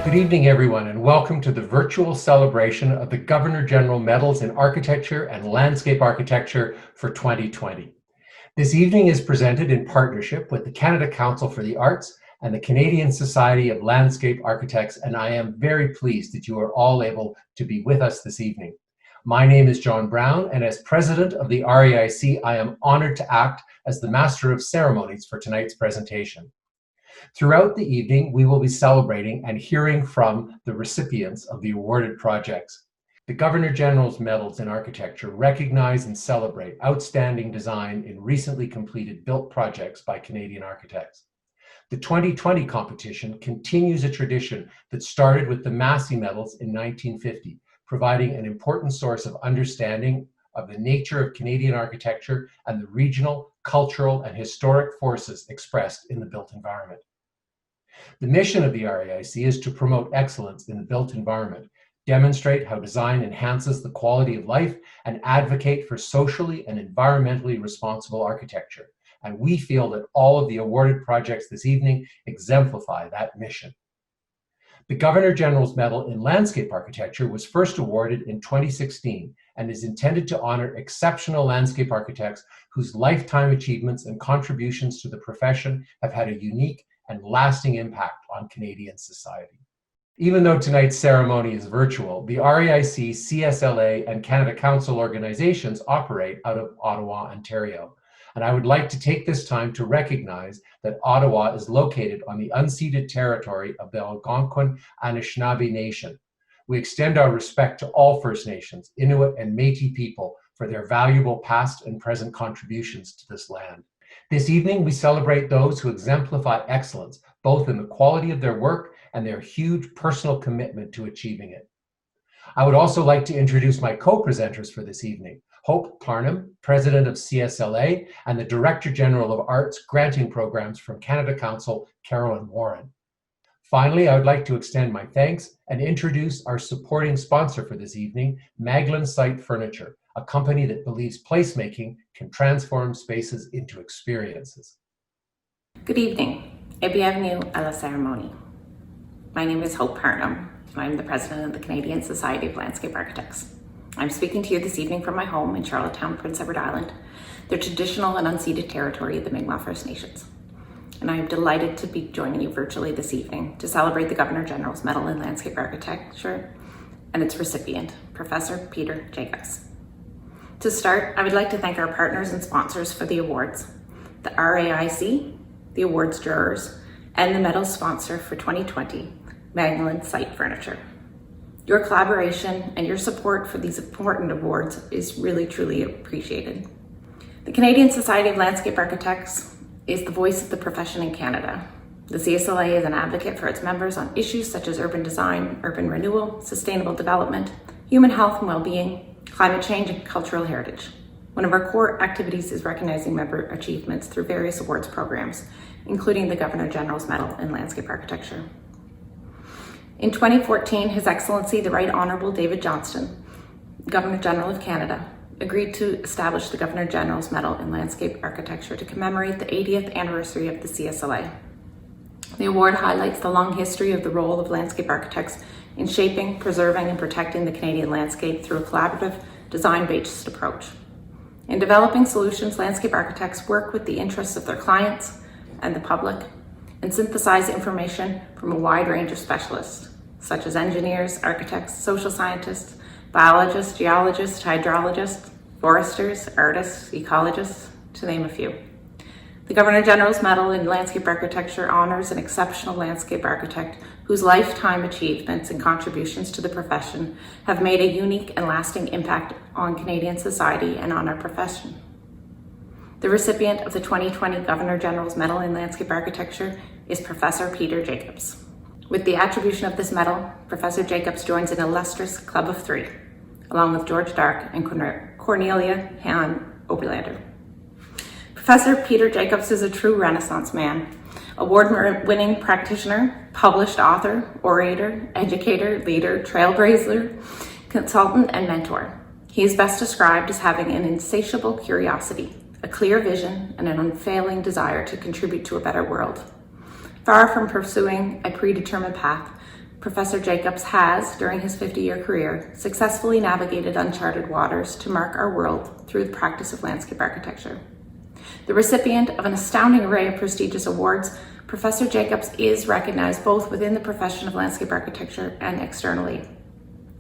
Good evening, everyone, and welcome to the virtual celebration of the Governor-General Medals in Architecture and Landscape Architecture for 2020. This evening is presented in partnership with the Canada Council for the Arts and the Canadian Society of Landscape Architects, and I am very pleased that you are all able to be with us this evening. My name is John Brown, and as President of the RAIC, I am honored to act as the Master of Ceremonies for tonight's presentation. Throughout the evening, we will be celebrating and hearing from the recipients of the awarded projects. The Governor-General's Medals in Architecture recognize and celebrate outstanding design in recently completed built projects by Canadian architects. The 2020 competition continues a tradition that started with the Massey Medals in 1950, providing an important source of understanding of the nature of Canadian architecture and the regional, cultural, and historic forces expressed in the built environment. The mission of the RAIC is to promote excellence in the built environment, demonstrate how design enhances the quality of life, and advocate for socially and environmentally responsible architecture. And we feel that all of the awarded projects this evening exemplify that mission. The Governor-General's Medal in Landscape Architecture was first awarded in 2016 and is intended to honor exceptional landscape architects whose lifetime achievements and contributions to the profession have had a unique and lasting impact on Canadian society. Even though tonight's ceremony is virtual, the RAIC, CSLA, and Canada Council organizations operate out of Ottawa, Ontario. And I would like to take this time to recognize that Ottawa is located on the unceded territory of the Algonquin Anishinaabe Nation. We extend our respect to all First Nations, Inuit, and Métis people for their valuable past and present contributions to this land. This evening, we celebrate those who exemplify excellence, both in the quality of their work and their huge personal commitment to achieving it. I would also like to introduce my co-presenters for this evening, Hope Parnham, President of CSLA, and the Director General of Arts Granting Programs from Canada Council, Carolyn Warren. Finally, I would like to extend my thanks and introduce our supporting sponsor for this evening, Maglan Site Furniture, a company that believes placemaking can transform spaces into experiences. Good evening et bienvenue à la cérémonie. My name is Hope Parnham, and I'm the President of the Canadian Society of Landscape Architects. I'm speaking to you this evening from my home in Charlottetown, Prince Edward Island, the traditional and unceded territory of the Mi'kmaq First Nations. And I am delighted to be joining you virtually this evening to celebrate the Governor-General's Medal in Landscape Architecture and its recipient, Professor Peter Jacobs. To start, I would like to thank our partners and sponsors for the awards, the RAIC, the awards jurors, and the medal sponsor for 2020, Maglan Site Furniture. Your collaboration and your support for these important awards is really, truly appreciated. The Canadian Society of Landscape Architects is the voice of the profession in Canada. The CSLA is an advocate for its members on issues such as urban design, urban renewal, sustainable development, human health and well-being, climate change, and cultural heritage. One of our core activities is recognizing member achievements through various awards programs, including the Governor-General's Medal in Landscape Architecture. In 2014, His Excellency, the Right Honourable David Johnston, Governor-General of Canada, agreed to establish the Governor-General's Medal in Landscape Architecture to commemorate the 80th anniversary of the CSLA. The award highlights the long history of the role of landscape architects in shaping, preserving, and protecting the Canadian landscape through a collaborative, design-based approach. In developing solutions, landscape architects work with the interests of their clients and the public and synthesize information from a wide range of specialists, such as engineers, architects, social scientists, biologists, geologists, hydrologists, foresters, artists, ecologists, to name a few. The Governor-General's Medal in Landscape Architecture honors an exceptional landscape architect whose lifetime achievements and contributions to the profession have made a unique and lasting impact on Canadian society and on our profession. The recipient of the 2020 Governor-General's Medal in Landscape Architecture is Professor Peter Jacobs. With the attribution of this medal, Professor Jacobs joins an illustrious club of three, along with George Dark and Cornelia Han Oberlander. Professor Peter Jacobs is a true Renaissance man, award-winning practitioner, published author, orator, educator, leader, trailblazer, consultant, and mentor. He is best described as having an insatiable curiosity, a clear vision, and an unfailing desire to contribute to a better world. Far from pursuing a predetermined path, Professor Jacobs has, during his 50-year career, successfully navigated uncharted waters to mark our world through the practice of landscape architecture. The recipient of an astounding array of prestigious awards, Professor Jacobs is recognized both within the profession of landscape architecture and externally.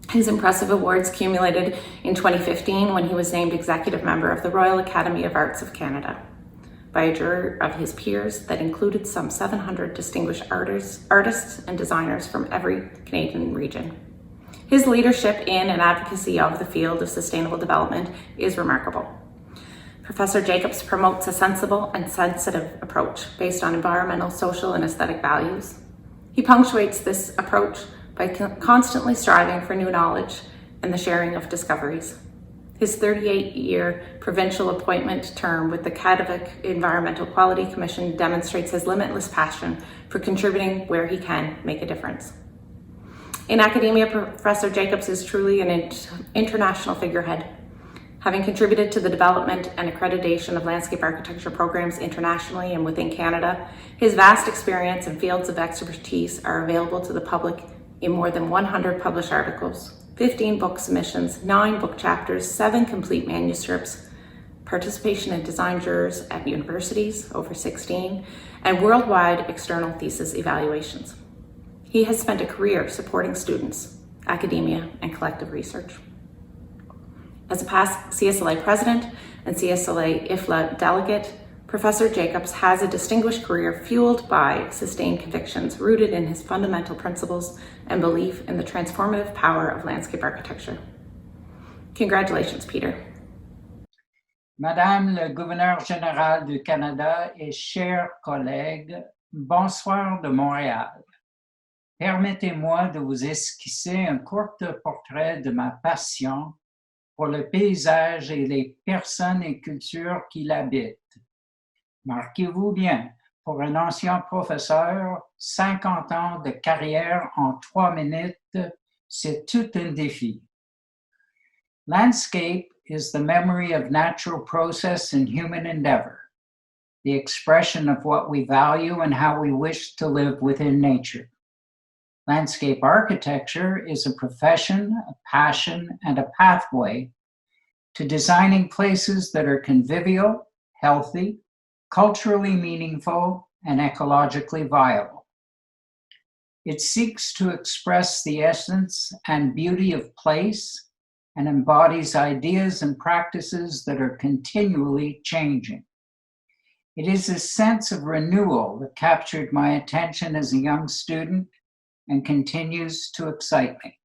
His impressive awards accumulated in 2015 when he was named Executive Member of the Royal Academy of Arts of Canada by a jury of his peers that included some 700 distinguished artists and designers from every Canadian region. His leadership in and advocacy of the field of sustainable development is remarkable. Professor Jacobs promotes a sensible and sensitive approach based on environmental, social, and aesthetic values. He punctuates this approach by constantly striving for new knowledge and the sharing of discoveries. His 38-year provincial appointment term with the Kativik Environmental Quality Commission demonstrates his limitless passion for contributing where he can make a difference. In academia, Professor Jacobs is truly an international figurehead. Having contributed to the development and accreditation of landscape architecture programs internationally and within Canada, his vast experience and fields of expertise are available to the public in more than 100 published articles, 15 book submissions, 9 book chapters, 7 complete manuscripts, participation in design jurors at universities, over 16, and worldwide external thesis evaluations. He has spent a career supporting students, academia, and collective research. As a past CSLA president and CSLA IFLA delegate, Professor Jacobs has a distinguished career fueled by sustained convictions rooted in his fundamental principles and belief in the transformative power of landscape architecture. Congratulations, Peter. Madame le gouverneur général du Canada et chers collègues, bonsoir de Montréal. Permettez-moi de vous esquisser un court portrait de ma passion pour le paysage et les personnes et cultures qui l'habitent. Marquez-vous bien, pour un ancien professeur, 50 ans de carrière en 3 minutes, c'est tout un défi. Landscape is the memory of natural process and human endeavor, the expression of what we value and how we wish to live within nature. Landscape architecture is a profession, a passion, and a pathway to designing places that are convivial, healthy, culturally meaningful, and ecologically viable. It seeks to express the essence and beauty of place and embodies ideas and practices that are continually changing. It is a sense of renewal that captured my attention as a young student and continues to excite me.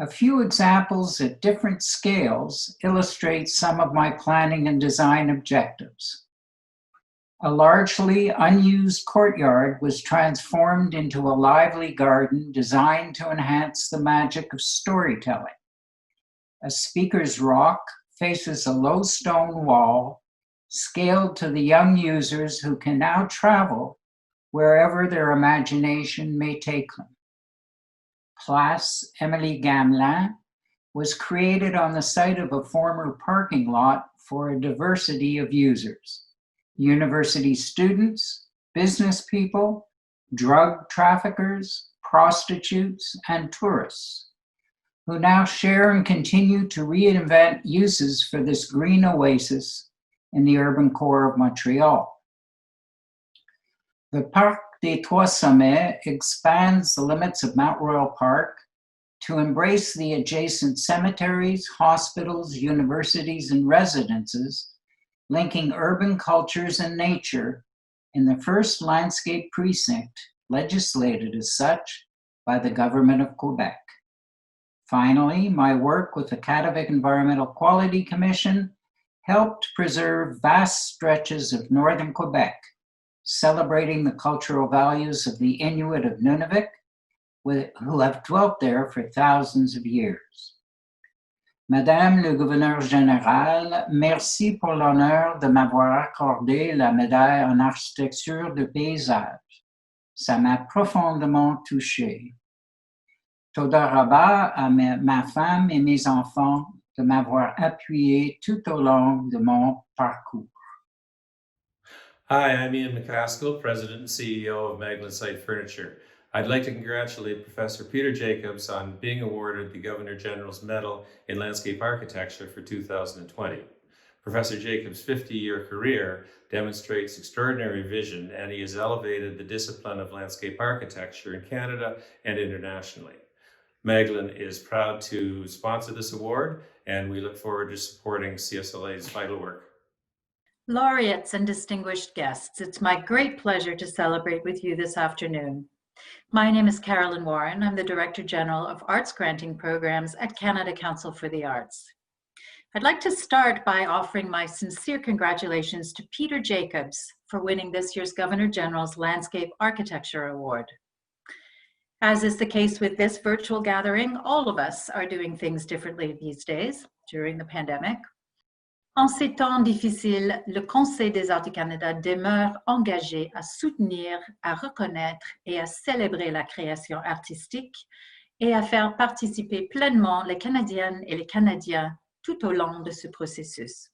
A few examples at different scales illustrate some of my planning and design objectives. A largely unused courtyard was transformed into a lively garden designed to enhance the magic of storytelling. A speaker's rock faces a low stone wall, scaled to the young users who can now travel wherever their imagination may take them. Place Émilie Gamelin was created on the site of a former parking lot for a diversity of users: university students, business people, drug traffickers, prostitutes, and tourists, who now share and continue to reinvent uses for this green oasis in the urban core of Montreal. The Parc des Trois Sommets expands the limits of Mount Royal Park to embrace the adjacent cemeteries, hospitals, universities, and residences, linking urban cultures and nature in the first landscape precinct legislated as such by the Government of Quebec. Finally, my work with the Kativik Environmental Quality Commission helped preserve vast stretches of northern Quebec, celebrating the cultural values of the Inuit of Nunavik, who have dwelt there for thousands of years. Madame le Gouverneur Général, merci pour l'honneur de m'avoir accordé la médaille en architecture de paysage. Ça m'a profondément touché. Toda rabba à ma femme et mes enfants de m'avoir appuyé tout au long de mon parcours. Hi, I'm Ian McCaskill, President and CEO of Magnet Site Furniture. I'd like to congratulate Professor Peter Jacobs on being awarded the Governor General's Medal in Landscape Architecture for 2020. Professor Jacobs' 50-year career demonstrates extraordinary vision, and he has elevated the discipline of landscape architecture in Canada and internationally. Magdalene is proud to sponsor this award, and we look forward to supporting CSLA's vital work. Laureates and distinguished guests, it's my great pleasure to celebrate with you this afternoon. My name is Carolyn Warren. I'm the Director General of Arts Granting Programs at Canada Council for the Arts. I'd like to start by offering my sincere congratulations to Peter Jacobs for winning this year's Governor General's Landscape Architecture Award. As is the case with this virtual gathering, all of us are doing things differently these days during the pandemic. En ces temps difficiles, le Conseil des Arts du Canada demeure engagé à soutenir, à reconnaître et à célébrer la création artistique et à faire participer pleinement les Canadiennes et les Canadiens tout au long de ce processus.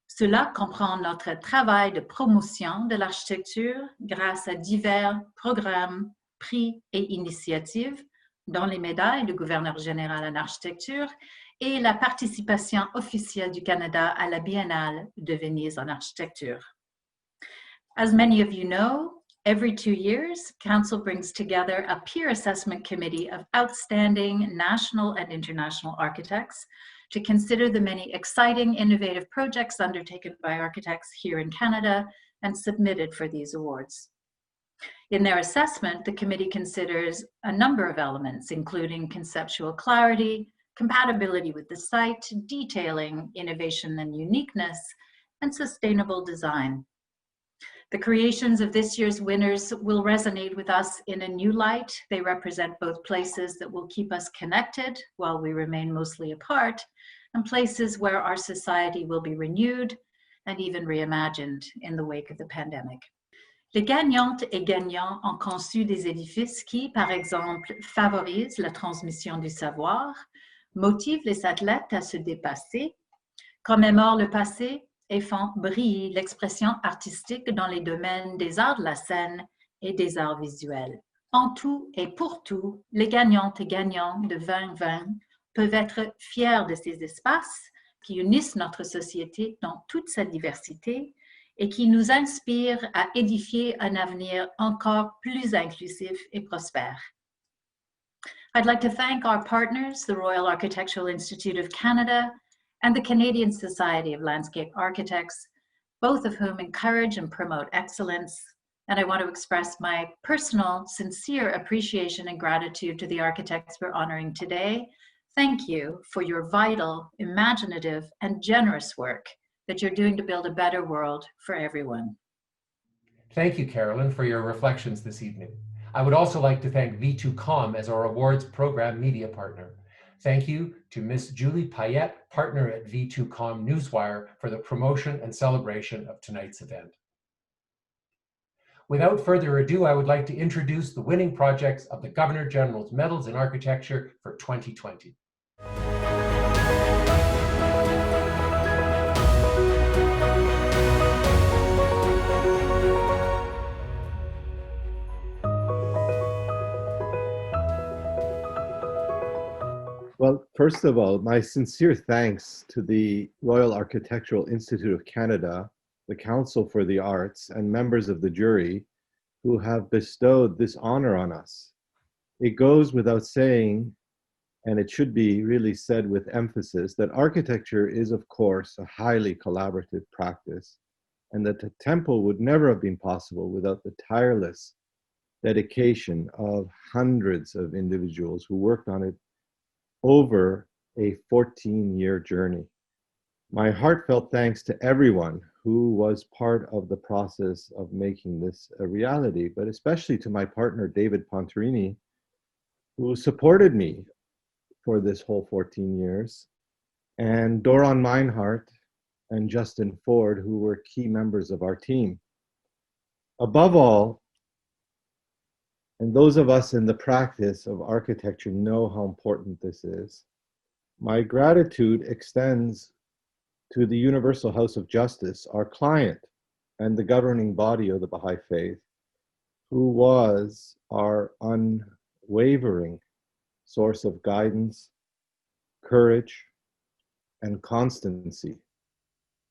Cela comprend notre travail de promotion de l'architecture grâce à divers programmes, prix et initiatives, dont les médailles du gouverneur général en architecture et la participation officielle du Canada à la Biennale de Venise en architecture. As many of you know, every 2 years, Council brings together a peer assessment committee of outstanding national and international architects to consider the many exciting, innovative projects undertaken by architects here in Canada and submitted for these awards. In their assessment, the committee considers a number of elements, including conceptual clarity, compatibility with the site, detailing, innovation and uniqueness, and sustainable design. The creations of this year's winners will resonate with us in a new light. They represent both places that will keep us connected while we remain mostly apart, and places where our society will be renewed and even reimagined in the wake of the pandemic. Les gagnantes et gagnants ont conçu des édifices qui, par exemple, favorisent la transmission du savoir, motivent les athlètes à se dépasser, commémorent le passé et font briller l'expression artistique dans les domaines des arts de la scène et des arts visuels. En tout et pour tout, les gagnantes et gagnants de 2020 peuvent être fiers de ces espaces qui unissent notre société dans toute sa diversité et qui nous inspirent à édifier un avenir encore plus inclusif et prospère. I'd like to thank our partners, the Royal Architectural Institute of Canada and the Canadian Society of Landscape Architects, both of whom encourage and promote excellence. And I want to express my personal, sincere appreciation and gratitude to the architects we're honoring today. Thank you for your vital, imaginative, and generous work that you're doing to build a better world for everyone. Thank you, Carolyn, for your reflections this evening. I would also like to thank V2Com as our awards program media partner. Thank you to Ms. Julie Payette, partner at V2Com Newswire, for the promotion and celebration of tonight's event. Without further ado, I would like to introduce the winning projects of the Governor General's Medals in Architecture for 2020. Well, first of all, my sincere thanks to the Royal Architectural Institute of Canada, the Council for the Arts, and members of the jury who have bestowed this honor on us. It goes without saying, and it should be really said with emphasis, that architecture is, of course, a highly collaborative practice, and that the temple would never have been possible without the tireless dedication of hundreds of individuals who worked on it over a 14-year journey. My heartfelt thanks to everyone who was part of the process of making this a reality, but especially to my partner, David Ponterini, who supported me for this whole 14 years, and Doron Meinhardt and Justin Ford, who were key members of our team. Above all, and those of us in the practice of architecture know how important this is, my gratitude extends to the Universal House of Justice, our client and the governing body of the Baha'i Faith, who was our unwavering source of guidance, courage, and constancy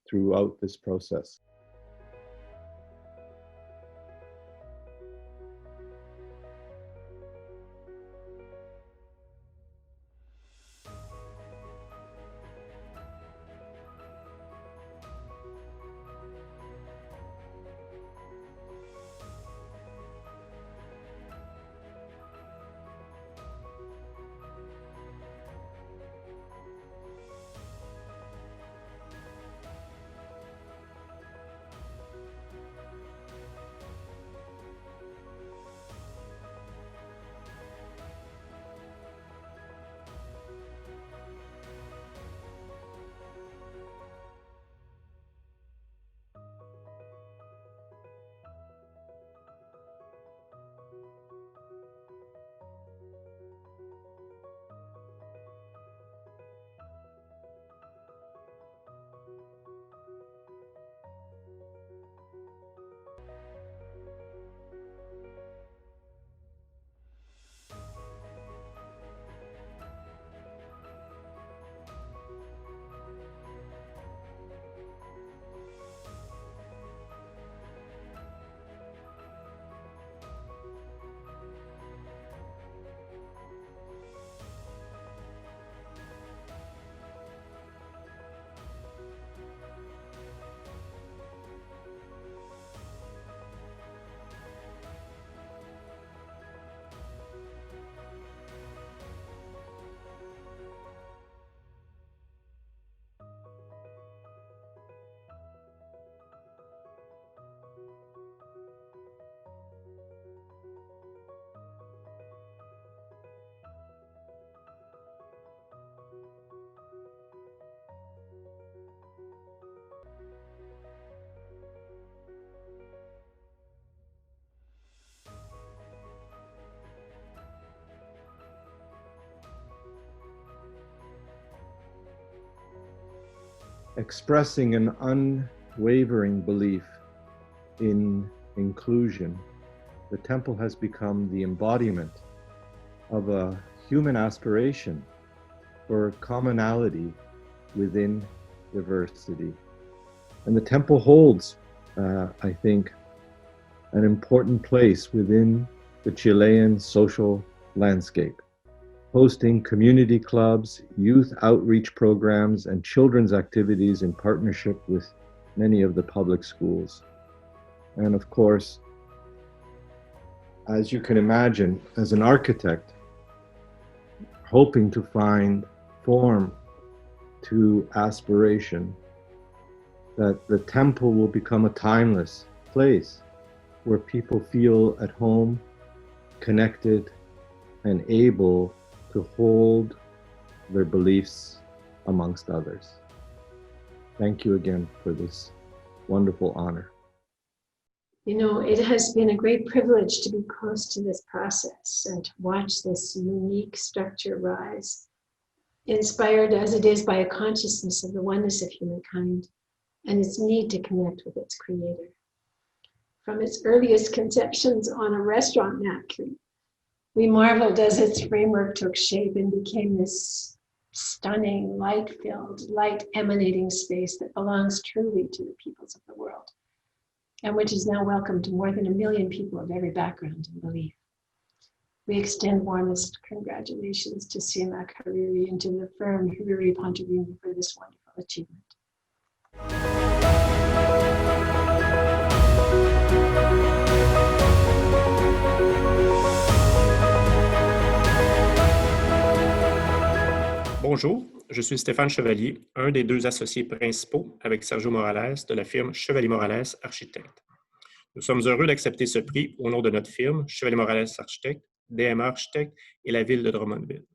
throughout this process. Expressing an unwavering belief in inclusion, the temple has become the embodiment of a human aspiration for commonality within diversity. And the temple holds, I think, an important place within the Chilean social landscape, hosting community clubs, youth outreach programs, and children's activities in partnership with many of the public schools. And of course, as you can imagine, as an architect, hoping to find form to aspiration, that the temple will become a timeless place where people feel at home, connected, and able to hold their beliefs amongst others. Thank you again for this wonderful honor. You know, it has been a great privilege to be close to this process and to watch this unique structure rise, inspired as it is by a consciousness of the oneness of humankind and its need to connect with its creator. From its earliest conceptions on a restaurant napkin, we marveled as its framework took shape and became this stunning, light-filled, light-emanating space that belongs truly to the peoples of the world, and which is now welcome to more than 1 million people of every background and belief. We extend warmest congratulations to Siamak Hariri and to the firm Hariri Ponterini for this wonderful achievement. Bonjour, je suis Stéphane Chevalier, un des deux associés principaux avec Sergio Morales de la firme Chevalier Morales Architectes. Nous sommes heureux d'accepter ce prix au nom de notre firme Chevalier Morales Architectes, DMA Architectes et la ville de Drummondville.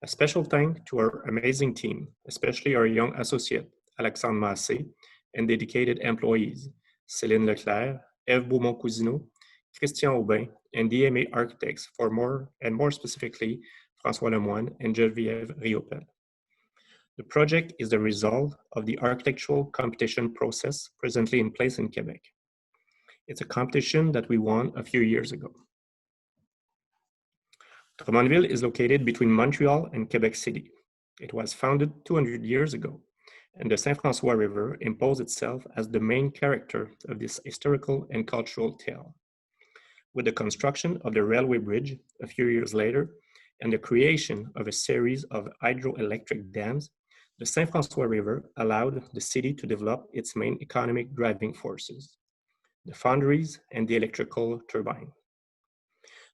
A special thank to our amazing team, especially our young associate, Alexandre Massé, and dedicated employees, Céline Leclerc, Eve Beaumont-Cousineau, Christian Aubin, and DMA Architects more specifically, François Lemoine and Geneviève Riopel. The project is the result of the architectural competition process presently in place in Quebec. It's a competition that we won a few years ago. Drummondville is located between Montreal and Quebec City. It was founded 200 years ago, and the Saint-François River imposed itself as the main character of this historical and cultural tale. With the construction of the railway bridge a few years later, and the creation of a series of hydroelectric dams, the Saint-François River allowed the city to develop its main economic driving forces, the foundries and the electrical turbine.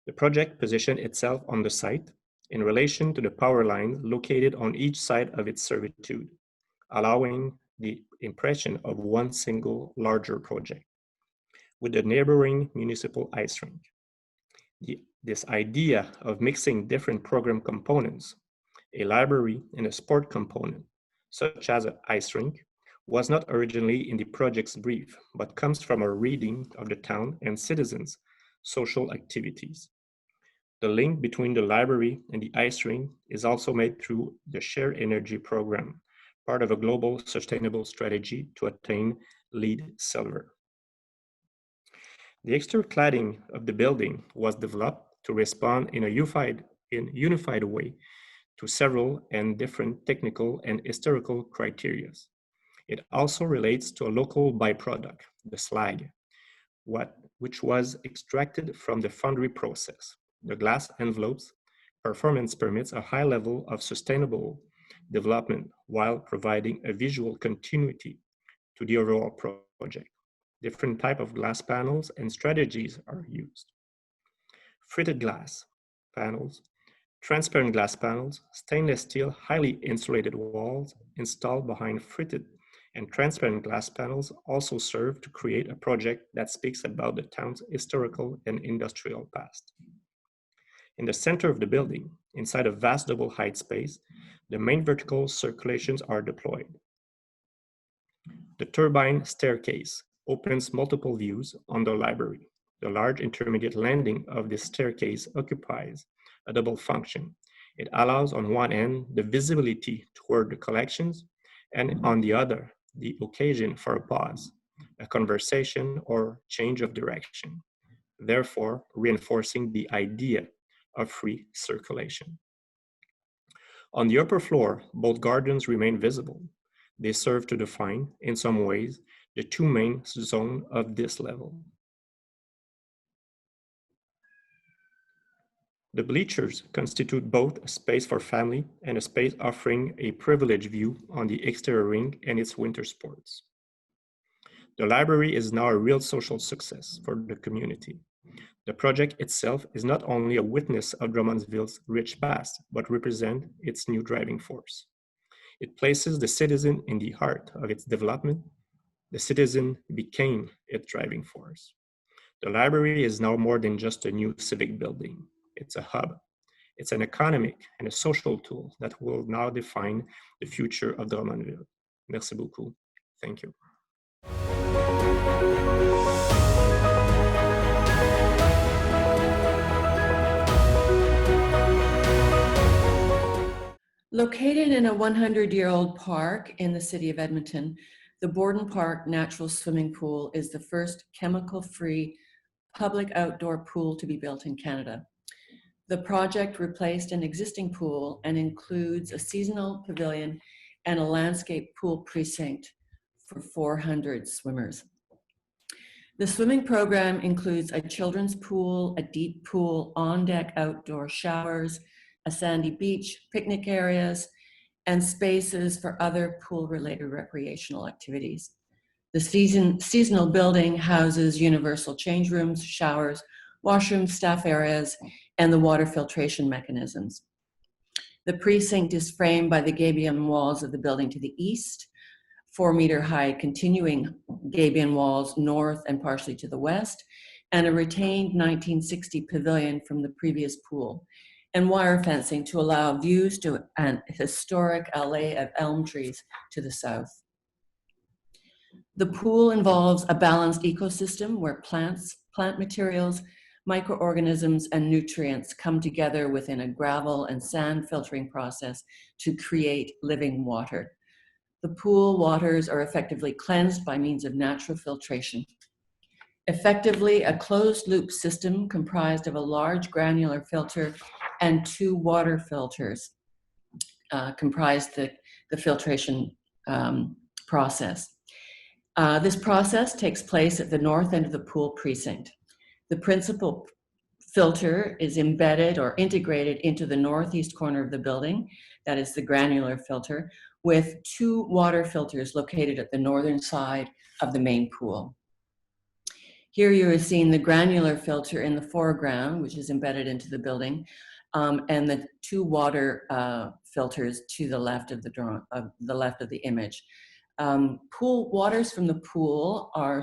The project positioned itself on the site in relation to the power lines located on each side of its servitude, allowing the impression of one single larger project, with the neighboring municipal ice rink. This idea of mixing different program components, a library and a sport component, such as an ice rink, was not originally in the project's brief, but comes from a reading of the town and citizens' social activities. The link between the library and the ice rink is also made through the Shared Energy program, part of a global sustainable strategy to attain LEED Silver. The exterior cladding of the building was developed to respond in a unified way to several and different technical and historical criteria. It also relates to a local byproduct, the slag, which was extracted from the foundry process. The glass envelopes performance permits a high level of sustainable development while providing a visual continuity to the overall project. Different types of glass panels and strategies are used. Fritted glass panels, transparent glass panels, stainless steel highly insulated walls installed behind fritted and transparent glass panels also serve to create a project that speaks about the town's historical and industrial past. In the center of the building, inside a vast double height space, the main vertical circulations are deployed. The turbine staircase opens multiple views on the library. The large intermediate landing of this staircase occupies a double function. It allows on one end the visibility toward the collections, and on the other, the occasion for a pause, a conversation, or change of direction, therefore reinforcing the idea of free circulation. On the upper floor, both gardens remain visible. They serve to define, in some ways, the two main zones of this level. The bleachers constitute both a space for family and a space offering a privileged view on the exterior rink and its winter sports. The library is now a real social success for the community. The project itself is not only a witness of Drummondville's rich past, but represents its new driving force. It places the citizen in the heart of its development. The citizen became its driving force. The library is now more than just a new civic building. It's a hub. It's an economic and a social tool that will now define the future of Drummondville. Merci beaucoup. Thank you. Located in a 100-year-old park in the city of Edmonton, the Borden Park Natural Swimming Pool is the first chemical-free public outdoor pool to be built in Canada. The project replaced an existing pool and includes a seasonal pavilion and a landscape pool precinct for 400 swimmers. The swimming program includes a children's pool, a deep pool, on-deck outdoor showers, a sandy beach, picnic areas, and spaces for other pool-related recreational activities. The seasonal building houses universal change rooms, showers, washrooms, staff areas, and the water filtration mechanisms. The precinct is framed by the gabion walls of the building to the east, 4-meter high continuing gabion walls north and partially to the west, and a retained 1960 pavilion from the previous pool, and wire fencing to allow views to an historic alley of elm trees to the south. The pool involves a balanced ecosystem where plant materials, microorganisms, and nutrients come together within a gravel and sand filtering process to create living water. The pool waters are effectively cleansed by means of natural filtration. Effectively, a closed-loop system comprised of a large granular filter and 2 water filters comprise the filtration process. This process takes place at the north end of the pool precinct. The principal filter is embedded or integrated into the northeast corner of the building, that is the granular filter, with 2 water filters located at the northern side of the main pool. Here you are seeing the granular filter in the foreground, which is embedded into the building, and the 2 water filters to the left of the image. Pool waters from the pool are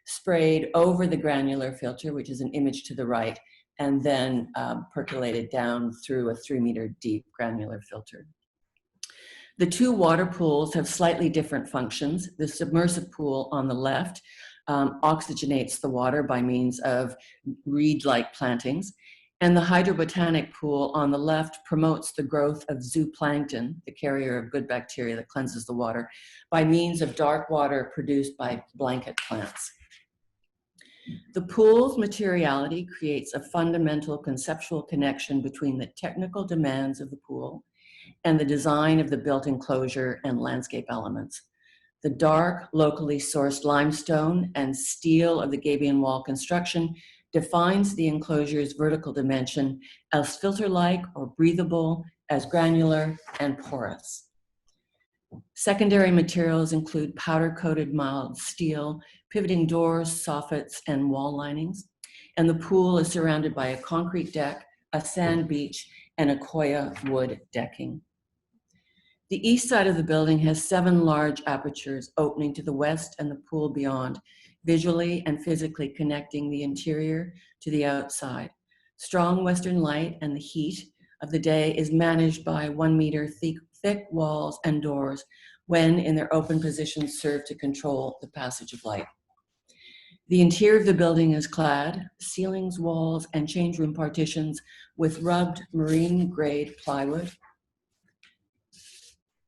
sprayed over the granular filter, which is an image to the right, and then percolated down through a 3-meter deep granular filter. The 2 water pools have slightly different functions. The submersive pool on the left oxygenates the water by means of reed-like plantings, and the hydrobotanic pool on the left promotes the growth of zooplankton, the carrier of good bacteria that cleanses the water, by means of dark water produced by blanket plants. The pool's materiality creates a fundamental conceptual connection between the technical demands of the pool and the design of the built enclosure and landscape elements. The dark, locally sourced limestone and steel of the gabion wall construction defines the enclosure's vertical dimension as filter-like or breathable, as granular and porous. Secondary materials include powder-coated mild steel, pivoting doors, soffits, and wall linings, and the pool is surrounded by a concrete deck, a sand beach, and a koya wood decking. The east side of the building has 7 large apertures opening to the west and the pool beyond, visually and physically connecting the interior to the outside. Strong western light and the heat of the day is managed by 1-meter thick walls and doors when in their open positions serve to control the passage of light. The interior of the building is clad, ceilings, walls, and change room partitions with rubbed marine grade plywood.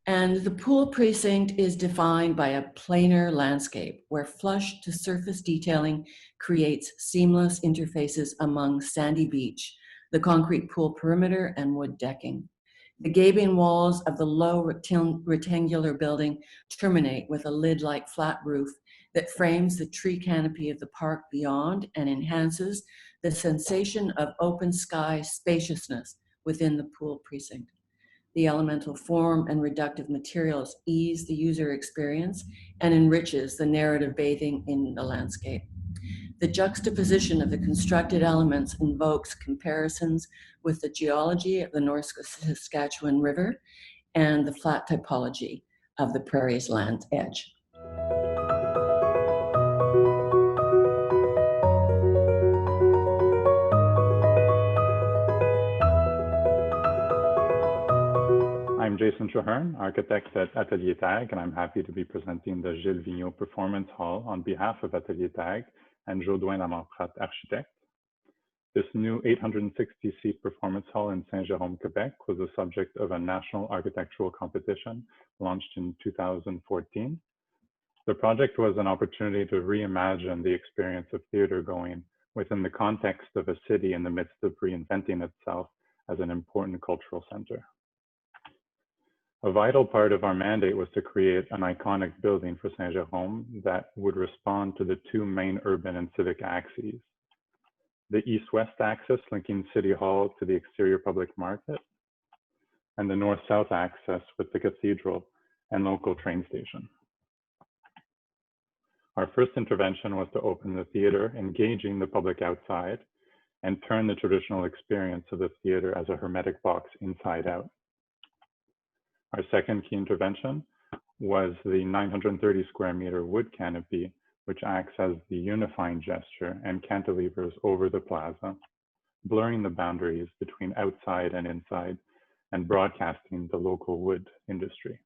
And the pool precinct is defined by a planar landscape where flush to surface detailing creates seamless interfaces among sandy beach, the concrete pool perimeter, and wood decking. The gabion walls of the low rectangular building terminate with a lid-like flat roof that frames the tree canopy of the park beyond and enhances the sensation of open sky spaciousness within the pool precinct. The elemental form and reductive materials ease the user experience and enriches the narrative bathing in the landscape. The juxtaposition of the constructed elements invokes comparisons with the geology of the North Saskatchewan River and the flat typology of the prairie's land edge. I'm Jason Traherne, architect at Atelier Tag, and I'm happy to be presenting the Gilles Vigneault Performance Hall on behalf of Atelier Tag and Jodoin Lamarprat, architect. This new 860-seat performance hall in Saint-Jérôme, Quebec was the subject of a national architectural competition launched in 2014. The project was an opportunity to reimagine the experience of theater going within the context of a city in the midst of reinventing itself as an important cultural center. A vital part of our mandate was to create an iconic building for Saint-Jérôme that would respond to the 2 main urban and civic axes: the east-west axis linking City Hall to the exterior public market, and the north-south axis with the cathedral and local train station. Our first intervention was to open the theater, engaging the public outside, and turn the traditional experience of the theater as a hermetic box inside out. Our second key intervention was the 930 square meter wood canopy, which acts as the unifying gesture and cantilevers over the plaza, blurring the boundaries between outside and inside and broadcasting the local wood industry.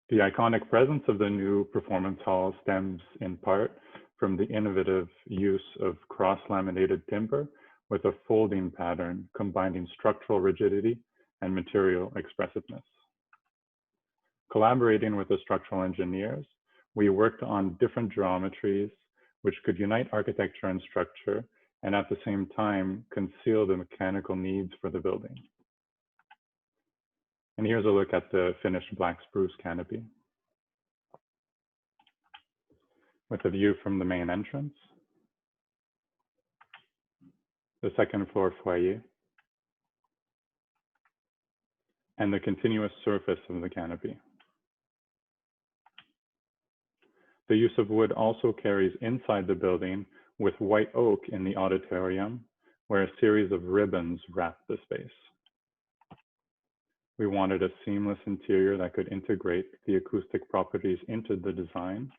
The iconic presence of the new performance hall stems in part from the innovative use of cross-laminated timber with a folding pattern combining structural rigidity and material expressiveness. Collaborating with the structural engineers, we worked on different geometries which could unite architecture and structure and at the same time conceal the mechanical needs for the building. And here's a look at the finished black spruce canopy with a view from the main entrance, the second floor foyer, and the continuous surface of the canopy. The use of wood also carries inside the building with white oak in the auditorium, where a series of ribbons wrap the space. We wanted a seamless interior that could integrate the acoustic properties into the design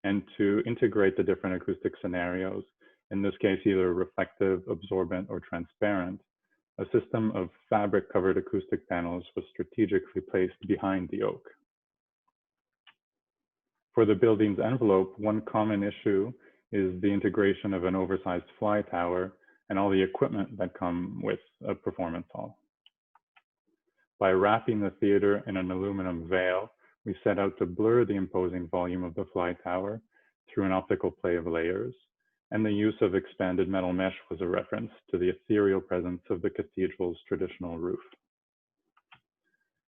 and to integrate the different acoustic scenarios, in this case, either reflective, absorbent, or transparent. A system of fabric-covered acoustic panels was strategically placed behind the oak. For the building's envelope, one common issue is the integration of an oversized fly tower and all the equipment that come with a performance hall. By wrapping the theater in an aluminum veil, we set out to blur the imposing volume of the fly tower through an optical play of layers, and the use of expanded metal mesh was a reference to the ethereal presence of the cathedral's traditional roof.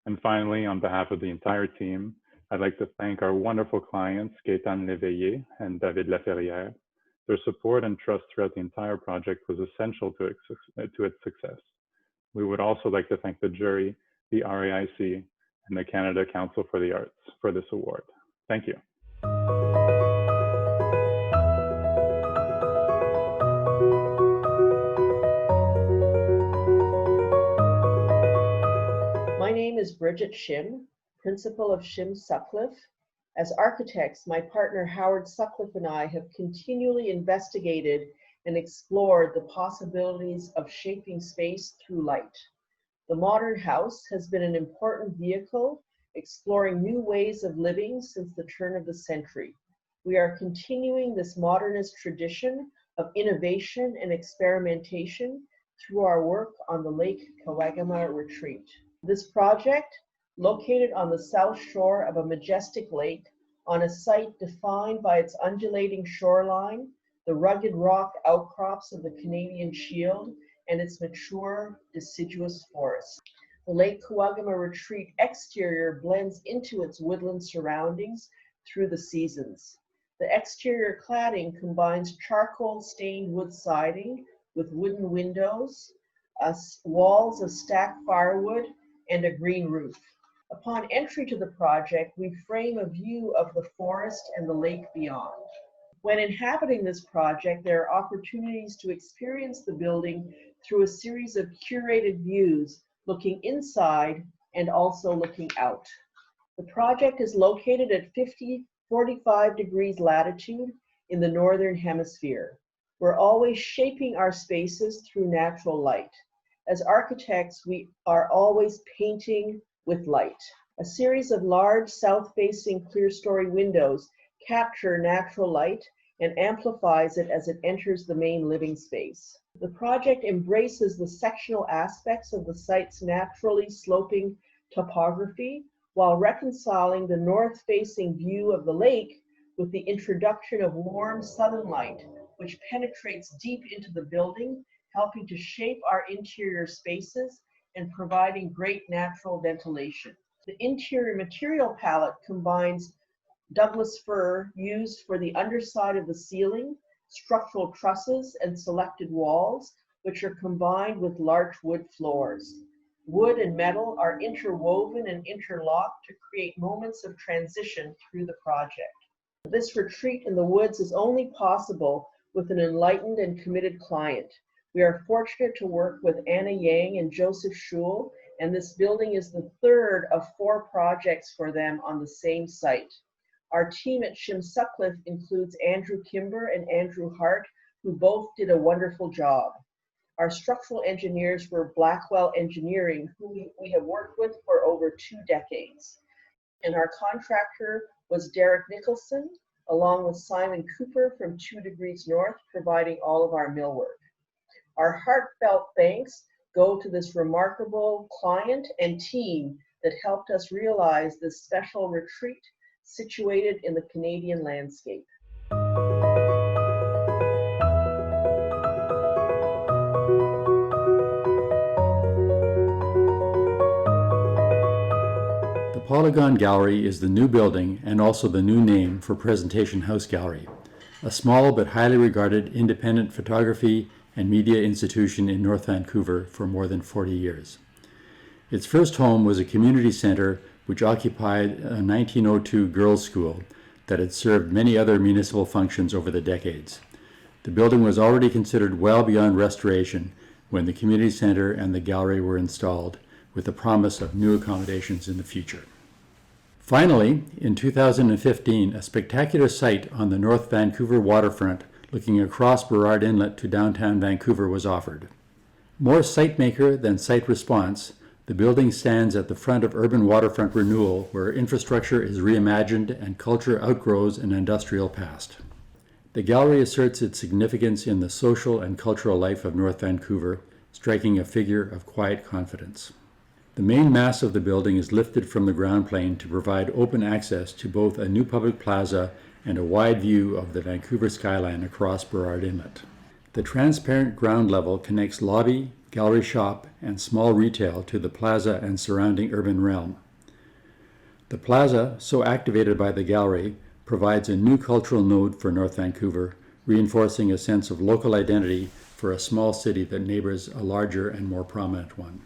And finally, on behalf of the entire team, I'd like to thank our wonderful clients, Gaëtan Léveillé and David Laferrière. Their support and trust throughout the entire project was essential to its success. We would also like to thank the jury, the RAIC, and the Canada Council for the Arts for this award. Thank you. My name is Bridget Shim, principal of Shim Sutcliffe. As architects, my partner Howard Sutcliffe and I have continually investigated and explored the possibilities of shaping space through light. The modern house has been an important vehicle exploring new ways of living since the turn of the century. We are continuing this modernist tradition of innovation and experimentation through our work on the Lake Kawagama Retreat. This project, located on the south shore of a majestic lake, on a site defined by its undulating shoreline, the rugged rock outcrops of the Canadian Shield, and its mature deciduous forests. The Lake Kawagama Retreat exterior blends into its woodland surroundings through the seasons. The exterior cladding combines charcoal-stained wood siding with wooden windows, walls of stacked firewood, and a green roof. Upon entry to the project, we frame a view of the forest and the lake beyond. When inhabiting this project, there are opportunities to experience the building through a series of curated views, looking inside and also looking out. The project is located at 45 degrees latitude in the Northern Hemisphere. We're always shaping our spaces through natural light. As architects, we are always painting with light. A series of large south-facing clear-story windows capture natural light and amplifies it as it enters the main living space. The project embraces the sectional aspects of the site's naturally sloping topography while reconciling the north-facing view of the lake with the introduction of warm southern light, which penetrates deep into the building, helping to shape our interior spaces and providing great natural ventilation. The interior material palette combines Douglas fir used for the underside of the ceiling, structural trusses, and selected walls, which are combined with larch wood floors. Wood and metal are interwoven and interlocked to create moments of transition through the project. This retreat in the woods is only possible with an enlightened and committed client. We are fortunate to work with Anna Yang and Joseph Schul, and this building is the third of 4 projects for them on the same site. Our team at Shim Sutcliffe includes Andrew Kimber and Andrew Hart, who both did a wonderful job. Our structural engineers were Blackwell Engineering, who we have worked with for over 2 decades. And our contractor was Derek Nicholson, along with Simon Cooper from 2 Degrees North, providing all of our millwork. Our heartfelt thanks go to this remarkable client and team that helped us realize this special retreat situated in the Canadian landscape. The Polygon Gallery is the new building and also the new name for Presentation House Gallery, a small but highly regarded independent photography and media institution in North Vancouver for more than 40 years. Its first home was a community center which occupied a 1902 girls' school that had served many other municipal functions over the decades. The building was already considered well beyond restoration when the community center and the gallery were installed, with the promise of new accommodations in the future. Finally, in 2015, a spectacular site on the North Vancouver waterfront looking across Burrard Inlet to downtown Vancouver was offered. More site maker than site response, the building stands at the front of urban waterfront renewal, where infrastructure is reimagined and culture outgrows an industrial past. The gallery asserts its significance in the social and cultural life of North Vancouver, striking a figure of quiet confidence. The main mass of the building is lifted from the ground plane to provide open access to both a new public plaza and a wide view of the Vancouver skyline across Burrard Inlet. The transparent ground level connects lobby, gallery shop, and small retail to the plaza and surrounding urban realm. The plaza, so activated by the gallery, provides a new cultural node for North Vancouver, reinforcing a sense of local identity for a small city that neighbors a larger and more prominent one.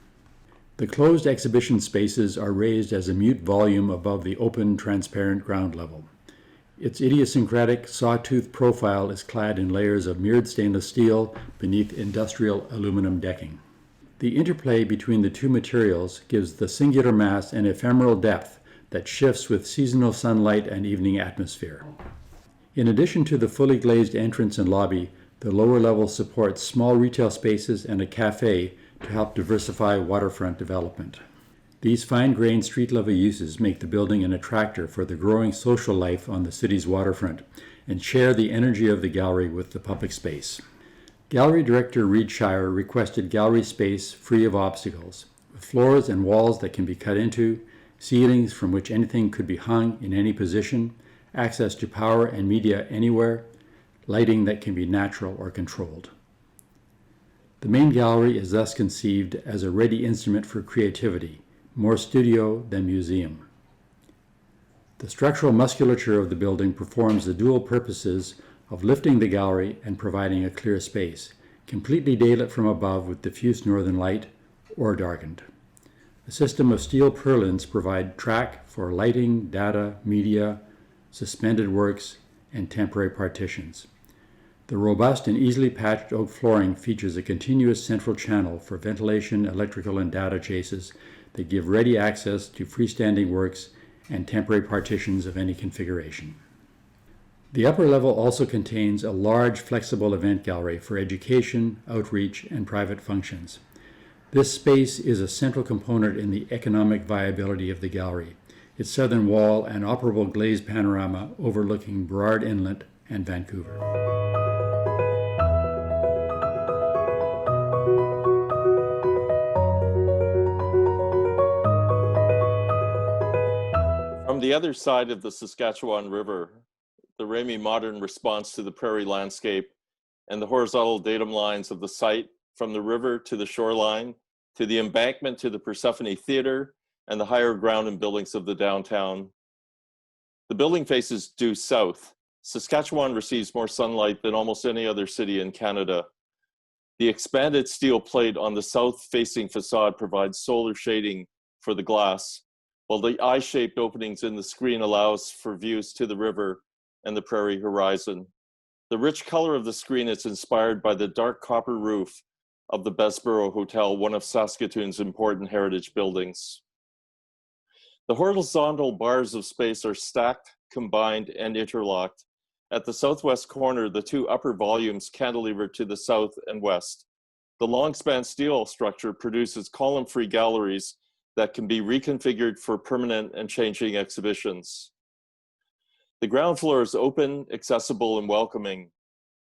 The closed exhibition spaces are raised as a mute volume above the open, transparent ground level. Its idiosyncratic sawtooth profile is clad in layers of mirrored stainless steel beneath industrial aluminum decking. The interplay between the two materials gives the singular mass an ephemeral depth that shifts with seasonal sunlight and evening atmosphere. In addition to the fully glazed entrance and lobby, the lower level supports small retail spaces and a cafe to help diversify waterfront development. These fine-grained street-level uses make the building an attractor for the growing social life on the city's waterfront and share the energy of the gallery with the public space. Gallery Director Reid Shire requested gallery space free of obstacles, with floors and walls that can be cut into, ceilings from which anything could be hung in any position, access to power and media anywhere, lighting that can be natural or controlled. The main gallery is thus conceived as a ready instrument for creativity, more studio than museum. The structural musculature of the building performs the dual purposes of lifting the gallery and providing a clear space, completely daylit from above with diffuse northern light, or darkened. A system of steel purlins provide track for lighting, data, media, suspended works, and temporary partitions. The robust and easily patched oak flooring features a continuous central channel for ventilation, electrical, and data chases that give ready access to freestanding works and temporary partitions of any configuration. The upper level also contains a large flexible event gallery for education, outreach, and private functions. This space is a central component in the economic viability of the gallery, its southern wall and operable glazed panorama overlooking Burrard Inlet and Vancouver. From the other side of the Saskatchewan River, the RAIC modern response to the prairie landscape and the horizontal datum lines of the site from the river to the shoreline, to the embankment to the Persephone Theatre and the higher ground and buildings of the downtown. The building faces due south. Saskatchewan receives more sunlight than almost any other city in Canada. The expanded steel plate on the south-facing facade provides solar shading for the glass, while the eye-shaped openings in the screen allows for views to the river and the prairie horizon. The rich color of the screen is inspired by the dark copper roof of the Bessborough Hotel, one of Saskatoon's important heritage buildings. The horizontal bars of space are stacked, combined, and interlocked. At the southwest corner, the two upper volumes cantilever to the south and west. The long span steel structure produces column-free galleries that can be reconfigured for permanent and changing exhibitions. The ground floor is open, accessible, and welcoming.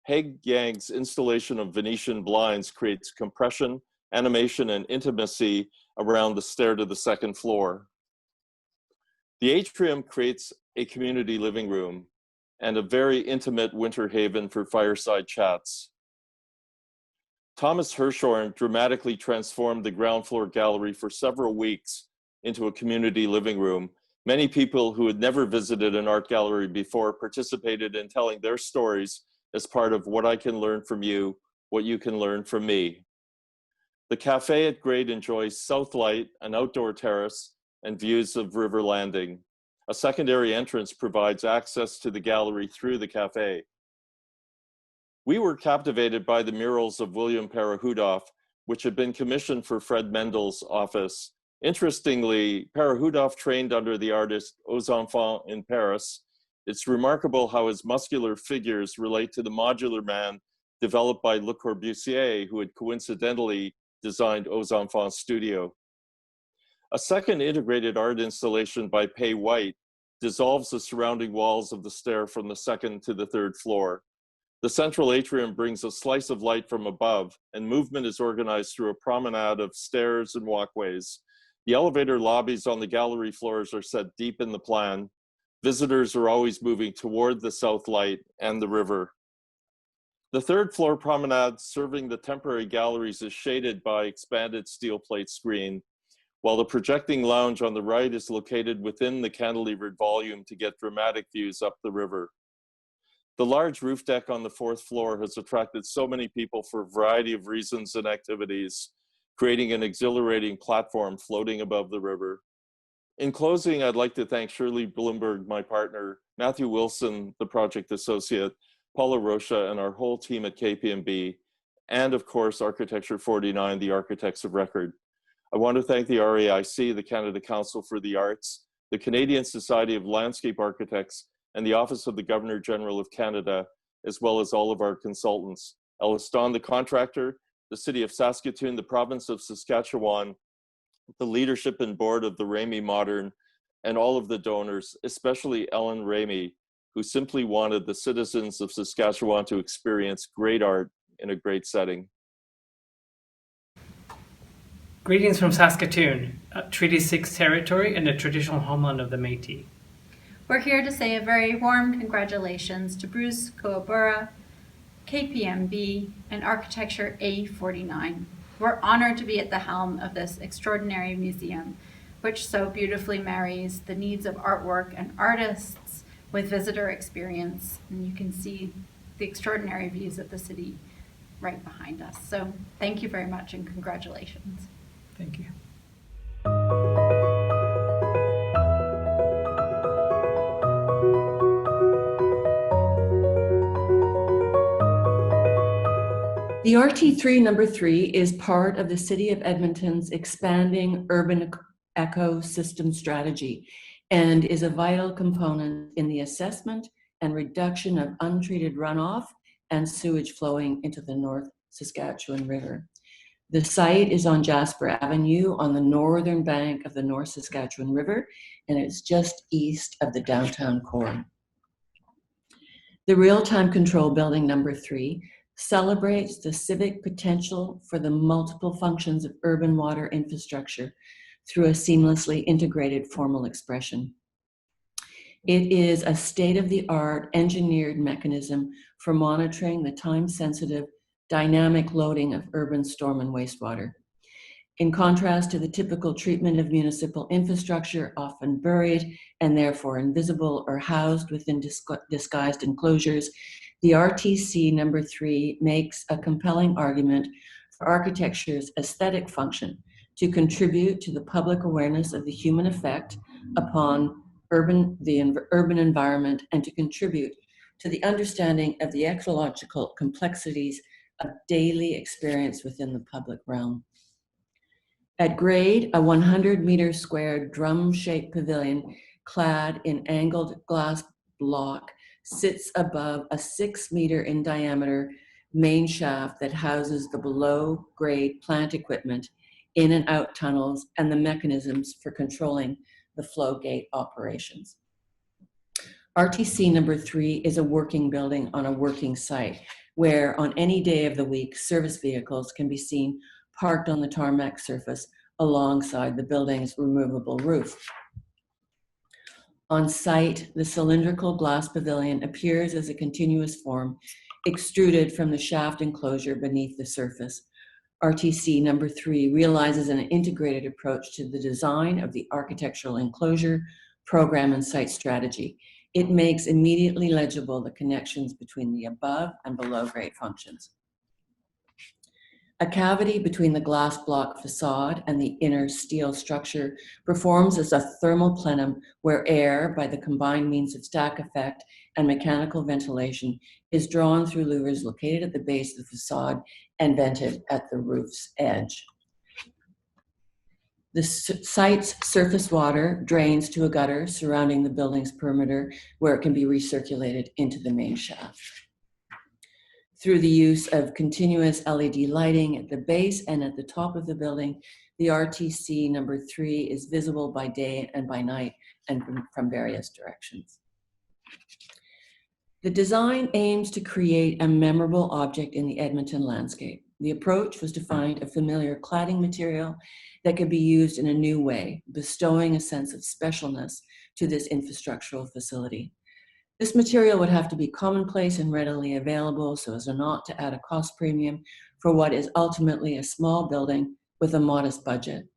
Haig Yang's installation of Venetian blinds creates compression, animation, and intimacy around the stair to the second floor. The atrium creates a community living room and a very intimate winter haven for fireside chats. Thomas Hirschhorn dramatically transformed the ground floor gallery for several weeks into a community living room. Many people who had never visited an art gallery before participated in telling their stories as part of What I Can Learn From You, What You Can Learn From Me. The cafe at grade enjoys south light, an outdoor terrace, and views of River Landing. A secondary entrance provides access to the gallery through the cafe. We were captivated by the murals of William Parahudoff, which had been commissioned for Fred Mendel's office. Interestingly, Parahudoff trained under the artist Aux Enfants in Paris. It's remarkable how his muscular figures relate to the modular man developed by Le Corbusier, who had coincidentally designed Aux Enfants studio. A second integrated art installation by Pei White dissolves the surrounding walls of the stair from the second to the third floor. The central atrium brings a slice of light from above, and movement is organized through a promenade of stairs and walkways. The elevator lobbies on the gallery floors are set deep in the plan. Visitors are always moving toward the south light and the river. The third floor promenade serving the temporary galleries is shaded by expanded steel plate screen, while the projecting lounge on the right is located within the cantilevered volume to get dramatic views up the river. The large roof deck on the fourth floor has attracted so many people for a variety of reasons and activities, creating an exhilarating platform floating above the river. In closing, I'd like to thank Shirley Bloomberg, my partner, Matthew Wilson, the project associate, Paula Rocha, and our whole team at KPMB, and of course, Architecture 49, the architects of record. I want to thank the RAIC, the Canada Council for the Arts, the Canadian Society of Landscape Architects, and the Office of the Governor General of Canada, as well as all of our consultants. Elliston, the contractor, the City of Saskatoon, the Province of Saskatchewan, the leadership and board of the RAIC Modern, and all of the donors, especially Ellen Ramey, who simply wanted the citizens of Saskatchewan to experience great art in a great setting. Greetings from Saskatoon, Treaty 6 territory and the traditional homeland of the Métis. We're here to say a very warm congratulations to Bruce Kouabura, KPMB, and Architecture A49. We're honored to be at the helm of this extraordinary museum, which so beautifully marries the needs of artwork and artists with visitor experience. And you can see the extraordinary views of the city right behind us. So thank you very much and congratulations. Thank you. The RT3 number 3 is part of the City of Edmonton's expanding urban ecosystem strategy and is a vital component in the assessment and reduction of untreated runoff and sewage flowing into the North Saskatchewan River. The site is on Jasper Avenue on the northern bank of the North Saskatchewan River, and it's just east of the downtown core. The Real-Time Control Building number 3 celebrates the civic potential for the multiple functions of urban water infrastructure through a seamlessly integrated formal expression. It is a state-of-the-art engineered mechanism for monitoring the time-sensitive dynamic loading of urban storm and wastewater. In contrast to the typical treatment of municipal infrastructure, often buried and therefore invisible or housed within disguised enclosures, the RTC number 3 makes a compelling argument for architecture's aesthetic function to contribute to the public awareness of the human effect upon the urban environment and to contribute to the understanding of the ecological complexities of daily experience within the public realm. At grade, a 100-meter square drum-shaped pavilion clad in angled glass block sits above a 6-meter in diameter main shaft that houses the below-grade plant equipment, in and out tunnels, and the mechanisms for controlling the flow gate operations. RTC number 3 is a working building on a working site where on any day of the week, service vehicles can be seen parked on the tarmac surface alongside the building's removable roof. On site, the cylindrical glass pavilion appears as a continuous form extruded from the shaft enclosure beneath the surface. RTC number 3 realizes an integrated approach to the design of the architectural enclosure, program, and site strategy. It makes immediately legible the connections between the above and below grade functions. A cavity between the glass block facade and the inner steel structure performs as a thermal plenum where air, by the combined means of stack effect and mechanical ventilation, is drawn through louvers located at the base of the facade and vented at the roof's edge. The site's surface water drains to a gutter surrounding the building's perimeter where it can be recirculated into the main shaft. Through the use of continuous LED lighting at the base and at the top of the building, the RTC number 3 is visible by day and by night and from various directions. The design aims to create a memorable object in the Edmonton landscape. The approach was to find a familiar cladding material that could be used in a new way, bestowing a sense of specialness to this infrastructural facility. This material would have to be commonplace and readily available so as not to add a cost premium for what is ultimately a small building with a modest budget.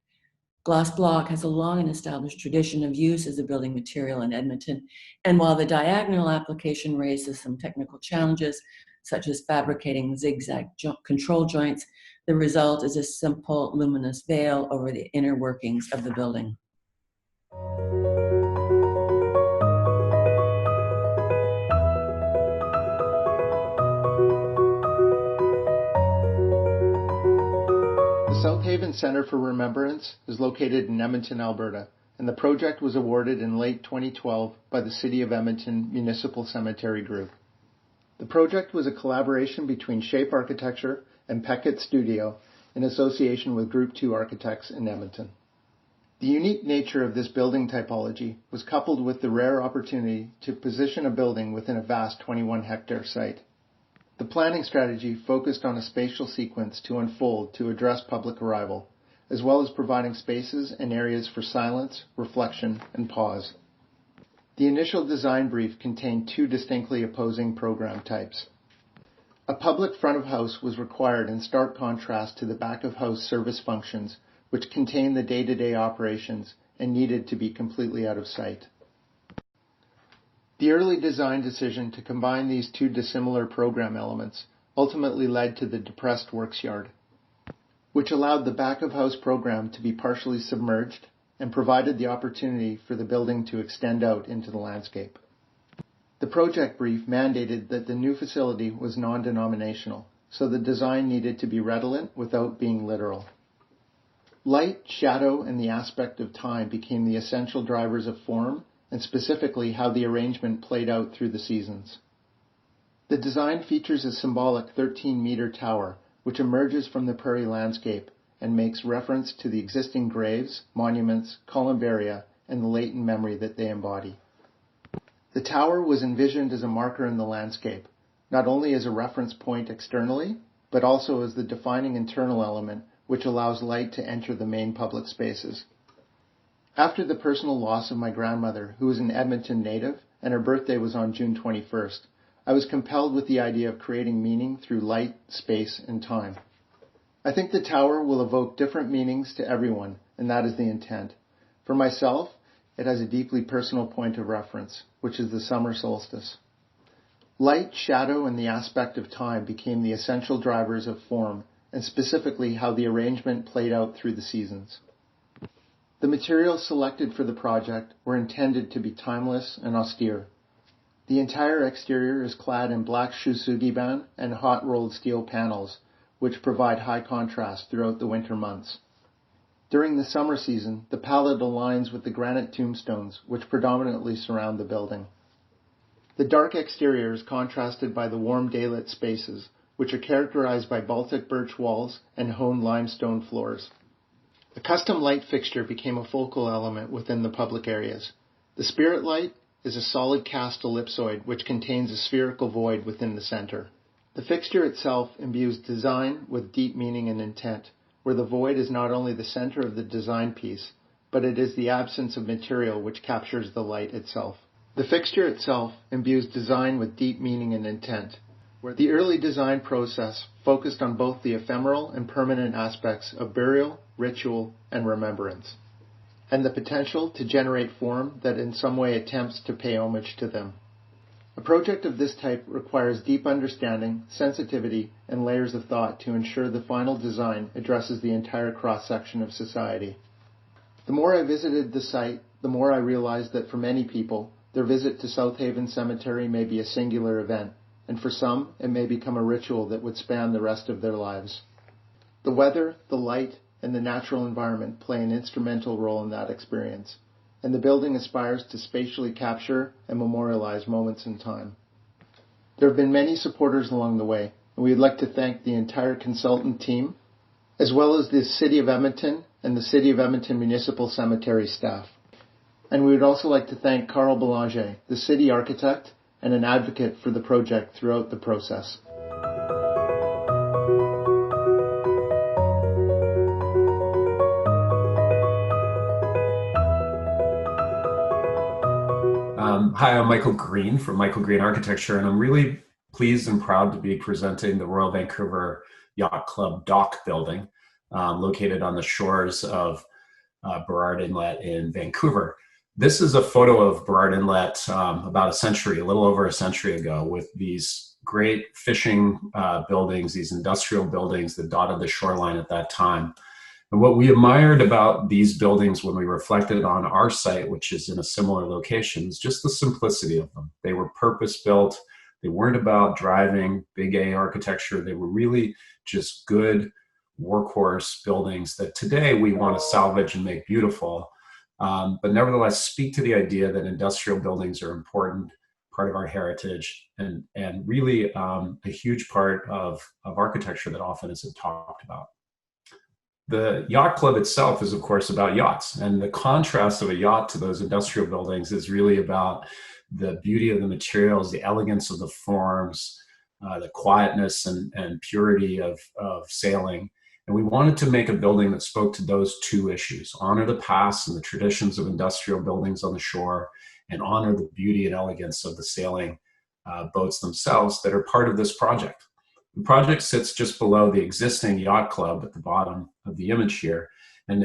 Glass block has a long and established tradition of use as a building material in Edmonton, and while the diagonal application raises some technical challenges, such as fabricating zigzag control joints, the result is a simple luminous veil over the inner workings of the building. The South Haven Centre for Remembrance is located in Edmonton, Alberta, and the project was awarded in late 2012 by the City of Edmonton Municipal Cemetery Group. The project was a collaboration between Shape Architecture and Peckett Studio in association with Group 2 Architects in Edmonton. The unique nature of this building typology was coupled with the rare opportunity to position a building within a vast 21-hectare site. The planning strategy focused on a spatial sequence to unfold to address public arrival, as well as providing spaces and areas for silence, reflection, and pause. The initial design brief contained two distinctly opposing program types. A public front of house was required in stark contrast to the back of house service functions, which contained the day-to-day operations and needed to be completely out of sight. The early design decision to combine these two dissimilar program elements ultimately led to the depressed works yard, which allowed the back of house program to be partially submerged and provided the opportunity for the building to extend out into the landscape. The project brief mandated that the new facility was non-denominational, so the design needed to be redolent without being literal. Light, shadow, and the aspect of time became the essential drivers of form, and specifically how the arrangement played out through the seasons. The design features a symbolic 13-meter tower, which emerges from the prairie landscape and makes reference to the existing graves, monuments, columbaria, and the latent memory that they embody. The tower was envisioned as a marker in the landscape, not only as a reference point externally, but also as the defining internal element which allows light to enter the main public spaces. After the personal loss of my grandmother, who was an Edmonton native, and her birthday was on June 21st, I was compelled with the idea of creating meaning through light, space, and time. I think the tower will evoke different meanings to everyone, and that is the intent. For myself, it has a deeply personal point of reference, which is the summer solstice. Light, shadow, and the aspect of time became the essential drivers of form, and specifically how the arrangement played out through the seasons. The materials selected for the project were intended to be timeless and austere. The entire exterior is clad in black shusugiban and hot-rolled steel panels, which provide high contrast throughout the winter months. During the summer season, the palette aligns with the granite tombstones, which predominantly surround the building. The dark exterior is contrasted by the warm daylit spaces, which are characterized by Baltic birch walls and honed limestone floors. A custom light fixture became a focal element within the public areas. The spirit light is a solid cast ellipsoid which contains a spherical void within the center. The fixture itself imbues design with deep meaning and intent, where the void is not only the center of the design piece, but it is the absence of material which captures the light itself. The fixture itself imbues design with deep meaning and intent, where the early design process focused on both the ephemeral and permanent aspects of burial, ritual, and remembrance, and the potential to generate form that in some way attempts to pay homage to them. A project of this type requires deep understanding, sensitivity, and layers of thought to ensure the final design addresses the entire cross-section of society. The more I visited the site, the more I realized that for many people, their visit to South Haven Cemetery may be a singular event, and for some, it may become a ritual that would span the rest of their lives. The weather, the light, and the natural environment play an instrumental role in that experience, and the building aspires to spatially capture and memorialize moments in time. There have been many supporters along the way, and we'd like to thank the entire consultant team, as well as the City of Edmonton and the City of Edmonton Municipal Cemetery staff. And we would also like to thank Carl Belanger, the city architect and an advocate for the project throughout the process. Hi, I'm Michael Green from Michael Green Architecture, and I'm really pleased and proud to be presenting the Royal Vancouver Yacht Club dock building located on the shores of Burrard Inlet in Vancouver. This is a photo of Burrard Inlet about a little over a century ago, with these great fishing buildings, these industrial buildings that dotted the shoreline at that time. And what we admired about these buildings when we reflected on our site, which is in a similar location, is just the simplicity of them. They were purpose-built. They weren't about driving big A architecture. They were really just good workhorse buildings that today we want to salvage and make beautiful. But nevertheless, speak to the idea that industrial buildings are important, part of our heritage, and really a huge part of architecture that often isn't talked about. The yacht club itself is, of course, about yachts, and the contrast of a yacht to those industrial buildings is really about the beauty of the materials, the elegance of the forms, the quietness and purity of sailing. And we wanted to make a building that spoke to those two issues: honor the past and the traditions of industrial buildings on the shore, and honor the beauty and elegance of the sailing boats themselves that are part of this project. The project sits just below the existing yacht club at the bottom of the image here, and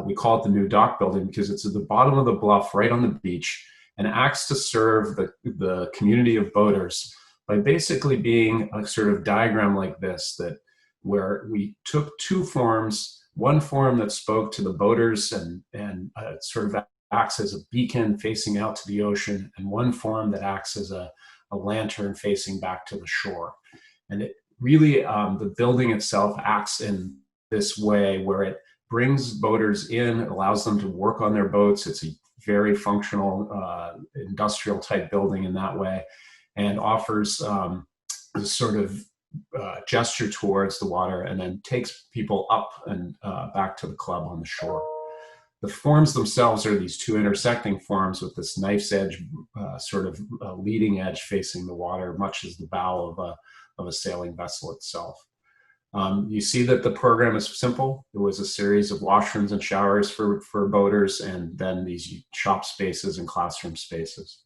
we call it the new dock building because it's at the bottom of the bluff right on the beach, and acts to serve the community of boaters by basically being a sort of diagram like this, where we took two forms, one form that spoke to the boaters and sort of acts as a beacon facing out to the ocean, and one form that acts as a lantern facing back to the shore. And it really, the building itself acts in this way where it brings boaters in, it allows them to work on their boats. It's a very functional industrial type building in that way, and offers this sort of gesture towards the water, and then takes people up and back to the club on the shore. The forms themselves are these two intersecting forms with this knife's edge sort of leading edge facing the water, much as the bow of a sailing vessel itself. You see that the program is simple. It was a series of washrooms and showers for boaters, and then these shop spaces and classroom spaces.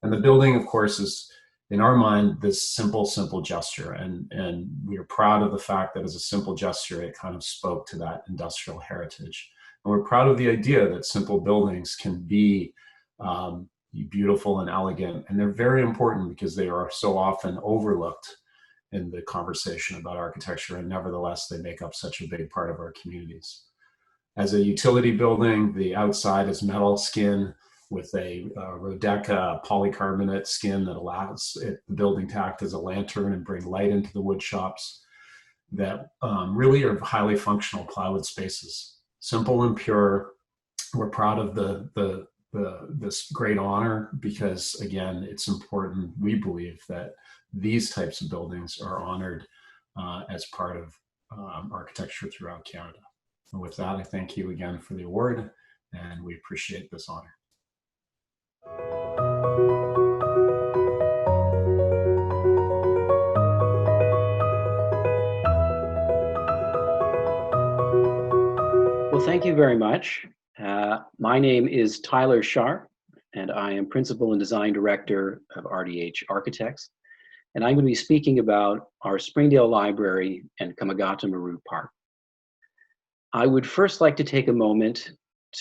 And the building, of course, is, in our mind, this simple gesture. And we are proud of the fact that as a simple gesture, it kind of spoke to that industrial heritage. And we're proud of the idea that simple buildings can be beautiful and elegant. And they're very important because they are so often overlooked in the conversation about architecture, and nevertheless, they make up such a big part of our communities. As a utility building, the outside is metal skin, with a Rhodeca polycarbonate skin that allows the building to act as a lantern and bring light into the wood shops that really are highly functional plywood spaces. Simple and pure. We're proud of this great honor because, again, it's important, we believe, that these types of buildings are honored as part of architecture throughout Canada. And with that, I thank you again for the award, and we appreciate this honor. Well, thank you very much. My name is Tyler Sharp, and I am Principal and Design Director of RDH Architects. And I'm going to be speaking about our Springdale Library and Kamagata Maru Park. I would first like to take a moment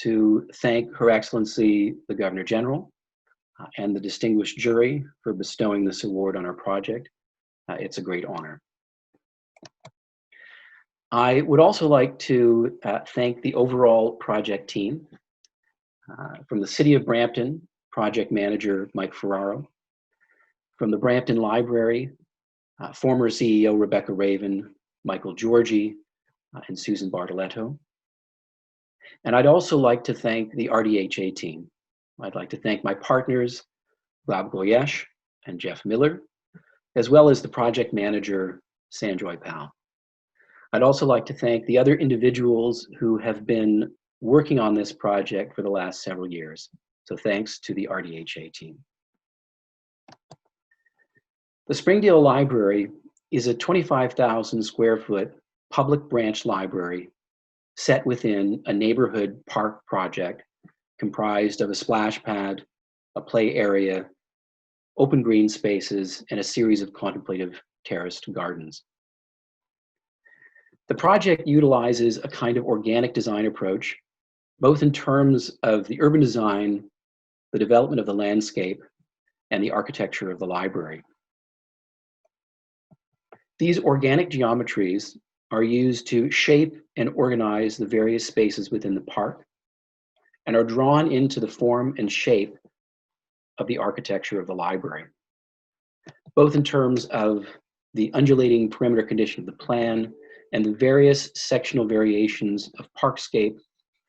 to thank Her Excellency, the Governor General, and the distinguished jury for bestowing this award on our project. It's a great honor. I would also like to thank the overall project team. From the City of Brampton, Project Manager Mike Ferraro. From the Brampton Library, former CEO Rebecca Raven, Michael Georgie, and Susan Bartoletto. And I'd also like to thank the RDHA team. I'd like to thank my partners, Glab Goyesh and Jeff Miller, as well as the project manager, Sanjoy Pal. I'd also like to thank the other individuals who have been working on this project for the last several years. So thanks to the RDHA team. The Springdale Library is a 25,000 square foot public branch library set within a neighborhood park project comprised of a splash pad, a play area, open green spaces, and a series of contemplative terraced gardens. The project utilizes a kind of organic design approach, both in terms of the urban design, the development of the landscape, and the architecture of the library. These organic geometries are used to shape and organize the various spaces within the park and are drawn into the form and shape of the architecture of the library, both in terms of the undulating perimeter condition of the plan and the various sectional variations of parkscape,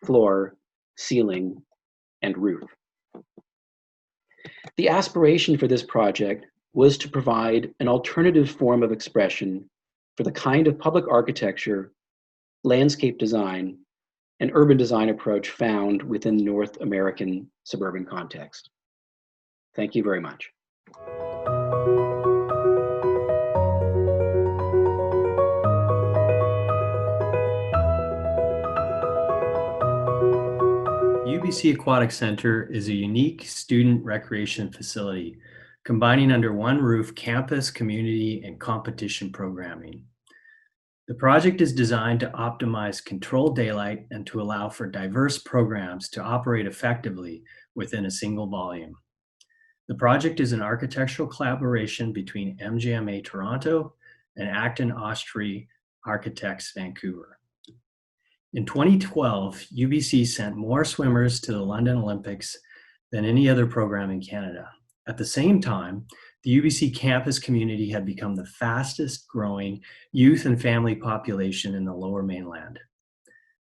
floor, ceiling, and roof. The aspiration for this project was to provide an alternative form of expression for the kind of public architecture, landscape design, and urban design approach found within the North American suburban context. Thank you very much. UBC Aquatic Center is a unique student recreation facility combining under one roof campus, community, and competition programming. The project is designed to optimize controlled daylight and to allow for diverse programs to operate effectively within a single volume. The project is an architectural collaboration between MGMA Toronto and Acton Ostry Architects Vancouver. In 2012, UBC sent more swimmers to the London Olympics than any other program in Canada. At the same time, the UBC campus community had become the fastest growing youth and family population in the Lower Mainland.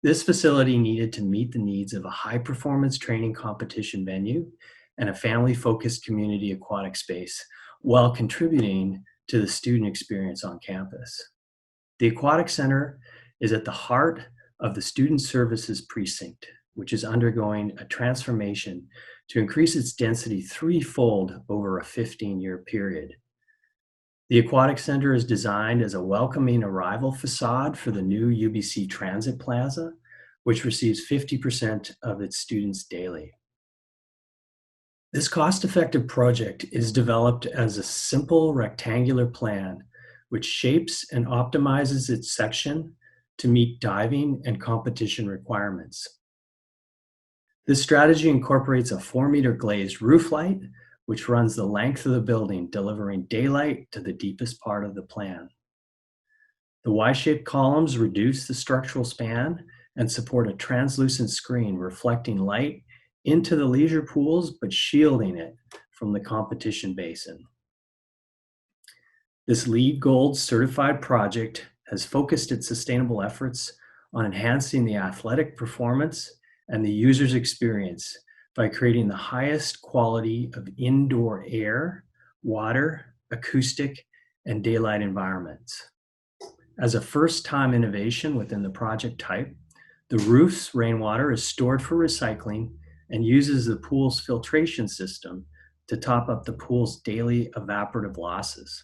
This facility needed to meet the needs of a high performance training competition venue and a family-focused community aquatic space while contributing to the student experience on campus. The Aquatic Center is at the heart of the Student Services Precinct, which is undergoing a transformation to increase its density threefold over a 15-year period. The Aquatic Center is designed as a welcoming arrival facade for the new UBC Transit Plaza, which receives 50% of its students daily. This cost-effective project is developed as a simple rectangular plan, which shapes and optimizes its section to meet diving and competition requirements. This strategy incorporates a 4-meter glazed roof light, which runs the length of the building, delivering daylight to the deepest part of the plan. The Y-shaped columns reduce the structural span and support a translucent screen reflecting light into the leisure pools, but shielding it from the competition basin. This LEED Gold certified project has focused its sustainable efforts on enhancing the athletic performance and the user's experience by creating the highest quality of indoor air, water, acoustic, and daylight environments. As a first-time innovation within the project type, the roof's rainwater is stored for recycling and uses the pool's filtration system to top up the pool's daily evaporative losses.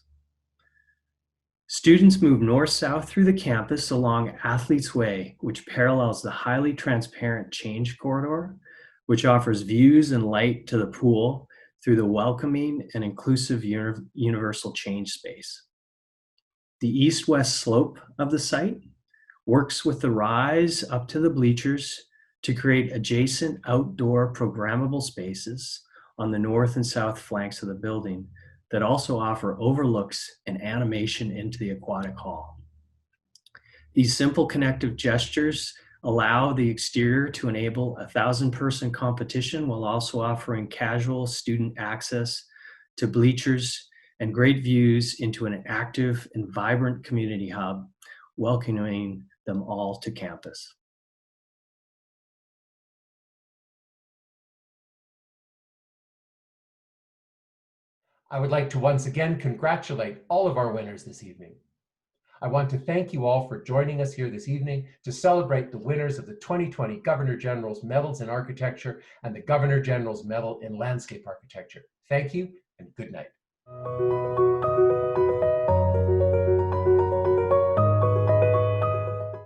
Students move north-south through the campus along Athletes Way, which parallels the highly transparent change corridor, which offers views and light to the pool through the welcoming and inclusive universal change space. The east-west slope of the site works with the rise up to the bleachers to create adjacent outdoor programmable spaces on the north and south flanks of the building that also offer overlooks and animation into the aquatic hall. These simple connective gestures allow the exterior to enable a 1,000-person competition while also offering casual student access to bleachers and great views into an active and vibrant community hub, welcoming them all to campus. I would like to once again congratulate all of our winners this evening. I want to thank you all for joining us here this evening to celebrate the winners of the 2020 Governor General's Medals in Architecture and the Governor General's Medal in Landscape Architecture. Thank you and good night.